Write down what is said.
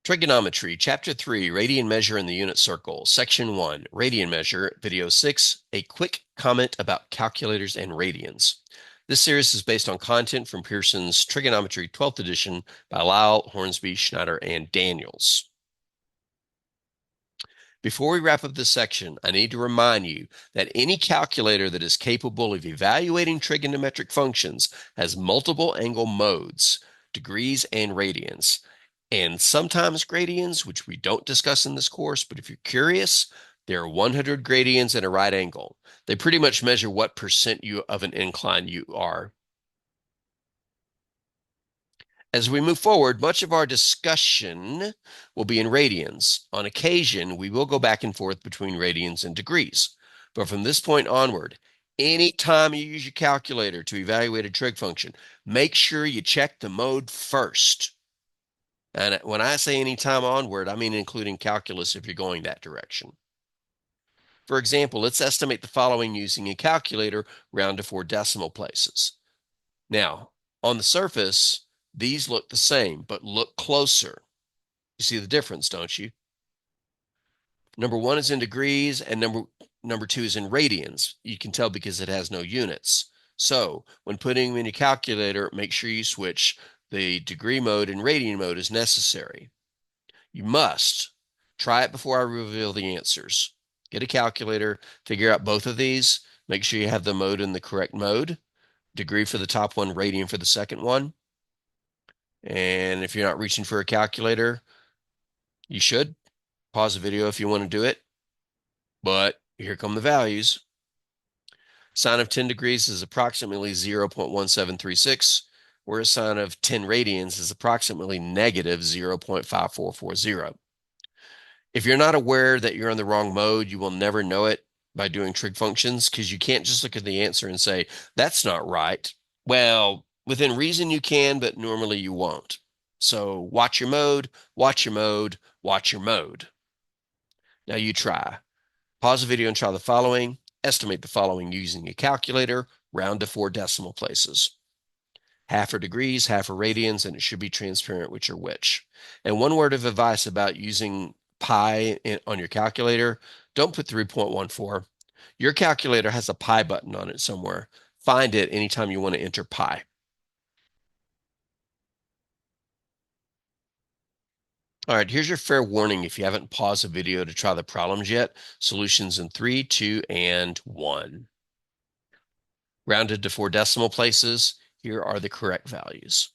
Trigonometry, Chapter 3, Radian Measure in the Unit Circle, Section 1, Radian Measure, Video 6, a quick comment about calculators and radians. This series is based on content from Pearson's Trigonometry 12th edition by Lial, Hornsby, Schneider, and Daniels. Before we wrap up this section, I need to remind you that any calculator that is capable of evaluating trigonometric functions has multiple angle modes, degrees and radians, and sometimes gradients, which we don't discuss in this course, but if you're curious, there are 100 gradients at a right angle. They pretty much measure what percent of an incline you are. As we move forward, much of our discussion will be in radians. On occasion, we will go back and forth between radians and degrees. But from this point onward, anytime you use your calculator to evaluate a trig function, make sure you check the mode first. And when I say anytime onward, I mean including calculus if you're going that direction. For example, let's estimate the following using a calculator round to 4 decimal places. Now, on the surface, these look the same, but look closer. You see the difference, don't you? Number 1 is in degrees and number 2 is in radians. You can tell because it has no units. So when putting them in your calculator, make sure you switch the degree mode and radian mode as necessary. You must try it before I reveal the answers. Get a calculator, figure out both of these, make sure you have the mode in the correct mode, degree for the top one, radian for the second one. And if you're not reaching for a calculator, you should pause the video if you want to do it. But here come the values. Sine of 10 degrees is approximately 0.1736, whereas sine of 10 radians is approximately negative 0.5440. If you're not aware that you're in the wrong mode, you will never know it by doing trig functions because you can't just look at the answer and say, that's not right. Well, within reason you can, but normally you won't. So watch your mode, watch your mode, watch your mode. Now you try. Pause the video and try the following. Estimate the following using a calculator, round to 4 decimal places. Half are degrees, half are radians, and it should be transparent which are which. And one word of advice about using pi on your calculator, don't put 3.14. Your calculator has a pi button on it somewhere. Find it anytime you want to enter pi. All right, here's your fair warning if you haven't paused the video to try the problems yet. Solutions in 3, 2, and 1. Rounded to 4 decimal places, here are the correct values.